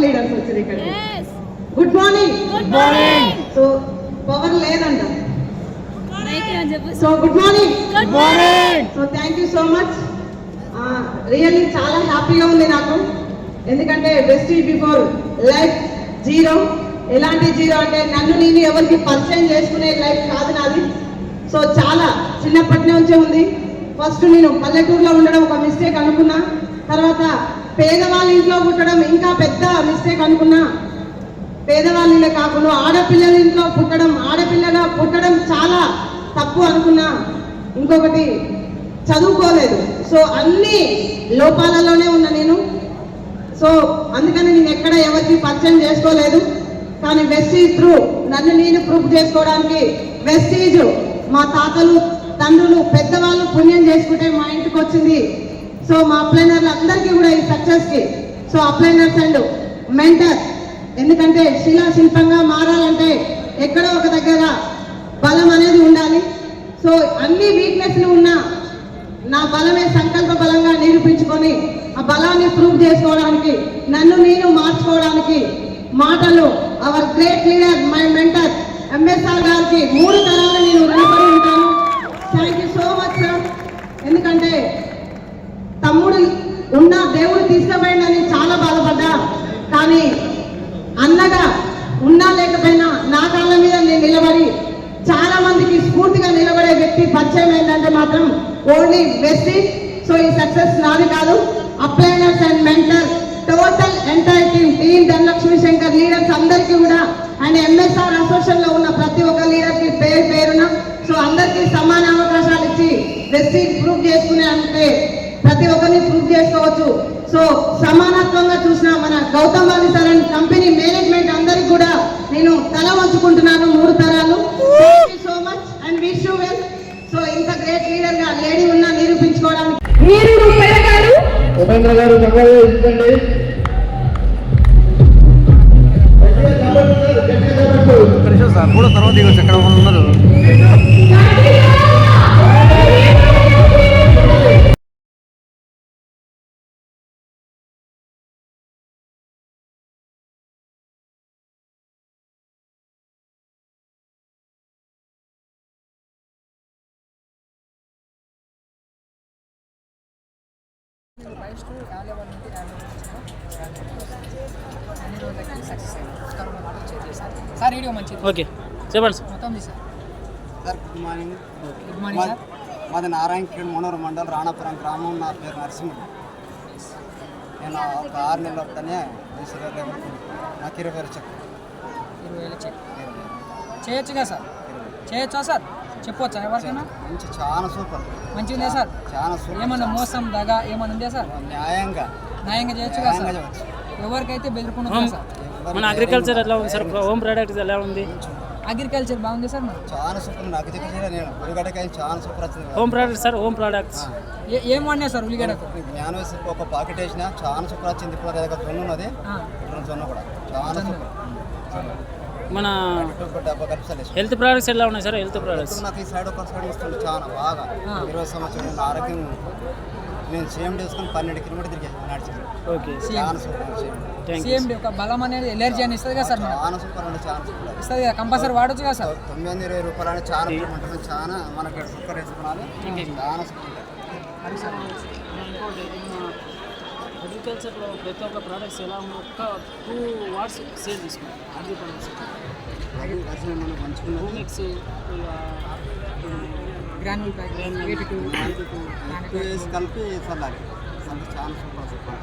Power leaders వచ్చారు ఇక్కడ. Good morning. Good morning. So power లేదంట. So good morning. Good morning. So thank you so much. Really చాలా హ్యాపీగా ఉంది నాకు. ఎందుకంటే వెస్టీజ్ బిఫోర్ లైఫ్ జీరో. ఎలాంటి జీరో అంటే నన్ను నేను ఎవరికి పరిచయం చేసుకునే లైఫ్ కాదు నాది. సో చాలా చిన్నప్పటి నుంచే ఉంది. ఫస్ట్ నేను పల్లెటూరులో ఉండడం ఒక మిస్టేక్ అనుకున్నా. తర్వాత పేదవాళ్ళ ఇంట్లో పుట్టడం ఇంకా పెద్ద మిస్టేక్ అనుకున్నా. పేదవాళ్ళే కాకుండా ఆడపిల్లల ఇంట్లో పుట్టడం, ఆడపిల్లగా పుట్టడం చాలా తప్పు అనుకున్నా. ఇంకొకటి చదువుకోలేదు. సో అన్ని లోపాలలోనే ఉన్నా నేను. సో అందుకని నేను ఎక్కడ ఎవరికి పరిచయం చేసుకోలేదు. కానీ వెస్టీజ్ త్రూ నన్ను నేను ప్రూఫ్ చేసుకోవడానికి వెస్టీజ్ మా తాతలు, తండ్రులు, పెద్దవాళ్ళు పుణ్యం చేసుకుంటే మా ఇంటికి వచ్చింది. సో మా అప్లైనర్లు అందరికీ కూడా ఈ సక్సెస్కి సో అప్లైనర్స్ అండ్ మెంటర్. ఎందుకంటే శిలాశిల్పంగా మారాలంటే ఎక్కడో ఒక దగ్గర బలం అనేది ఉండాలి. సో అన్ని వీక్నెస్లు ఉన్నా నా బలమే సంకల్ప బలంగా నిరూపించుకొని ఆ బలాన్ని ప్రూవ్ చేసుకోవడానికి, నన్ను నేను మార్చుకోవడానికి మాటలు hour great leader my mentor MSR గారికి 3 తరాలు నేను రుణపడి ఉంటాను. Thank you so much sir. ఎందుకంటే తమ్ముడు ఉన్న దేవుడు తీసుకుపోయిందని చాలా బాధపడ్డా. కానీ అన్నగా ఉన్నా లేకపోయినా నా కాళ్ళ మీద నేను నిలబడి చాలా మందికి స్ఫూర్తిగా నిలబడే వ్యక్తి పరిచయం ఏంటంటే మాత్రం ఓన్లీ వెస్టీజ్. సో ఈ సక్సెస్ నాది కాదు, upliners and mentor total entire team Dhanalakshmi Shankar leaders అందరికీ కూడా అండ్ ఎంఎస్ఆర్ అసోసియేషన్ లో ఉన్న ప్రతి ఒక్క లీడర్ కి పేరు పేరున సో అందరికీ సమాన అవకాశాలు ఇచ్చి వెస్టీజ్ ప్రూవ్ చేసుకునే అంటే ప్రతి ఒక్కరిని ప్రూవ్ చేసుకోవచ్చు. సో సమానత్వంగా చూసిన మన గౌతమ్ వాలి సార్ అండ్ కంపెనీ మేనేజ్మెంట్ అందరికి కూడా నేను తల వంచుకుంటున్నాను 3 తరాలు. Thank you so much and wish you well. So ఇంత గ్రేట్ లీడర్ గా లేడీ ఉన్నా నిరూపించుకోవడానికి మీరు గారు ఉపేంద్ర గారు చెప్పండి. సార్ కూడా తర్వాత ఎక్కడ ఉన్నారు. సార్ వీడియో మంచిది. ఓకే చెప్పండి సార్. మొత్తం sir. Sir good morning. Good morning sir. మాది నారాయణఖేడ్ మనోహర్ మండల్ రాణాపురం గ్రామం. నా పేరు నరసింహ. నేను ఒక 6 నెలల వద్దనే నాకు 20,000 చెక్. 20,000 చెక్ చేయొచ్చుగా సార్? చేయొచ్చా సార్? చెప్పవచ్చా ఎవరికైనా? మంచి చాలా సూపర్ మంచిగా ఉందా సార్? చాలా సూపర్. ఏమన్నా మోసం దగా ఏమన్నా ఉందా సార్? న్యాయంగా చేయొచ్చుగా సార్? ఎవరికైతే బెదిరికుండా సార్? మన అగ్రికల్చర్ ఎలా ఉంది సార్? హోమ్ ప్రొడక్ట్స్ ఎలా ఉంది? అగ్రికల్చర్ బాగుంది సార్. మరి చాలా సూపర్ ఉంది. అగ్రికల్చర్ నేను ఉల్లిగడ్డకాయ చాలా సూపర్ వచ్చింది. Home products sir. Home products ఏం వాడినా సార్? ఉల్లిగడ్డకు జ్ఞానవేసి ఒక పాకెట్ వేసిన చాలా సూపర్ వచ్చింది. ఇప్పుడు దగ్గర జొన్న ఉన్నది, జొన్న కూడా చాలా సూపర్. మన హెల్త్ ప్రొడక్ట్స్ ఎలా ఉన్నాయి సార్? హెల్త్ ప్రొడక్ట్స్ నాకు ఈ సైడ్ ఒక సైడ్ వస్తుంది చాలా బాగా. 20 సంవత్సరాలు ఆరోగ్యం నేను సేమ్ చేసుకుని 12 కిలోమీటర్ తిరిగి నడిచింది. ఓకే సేమ్ ఒక బలం అనేది ఎలర్జీ అని ఇస్తుంది కదా సార్? చాలా సూపర్ అండి, చాలా సూపర్ ఇస్తుంది కదా. కంపల్సరీ వాడచ్చు కదా సార్? 920 రూపాయలు అని చాలా ఉంటుంది. చాలా మనకి సూపర్ వేసుకున్నాను. చాలా సూపర్. అగ్రికల్చర్లో ప్రతి ఒక్క ప్రోడక్ట్స్ ఎలా ఉంది? ఒక్క 2 వాట్స్ సేల్ తీసుకున్నాం. అగ్రి ప్రొడక్ట్స్ మనం మంచుకున్నాం. మిక్స్ గ్రాన్యూల్ ప్యాక్ కలిపి చల్లాలి. చాలా సూపర్ సూపర్.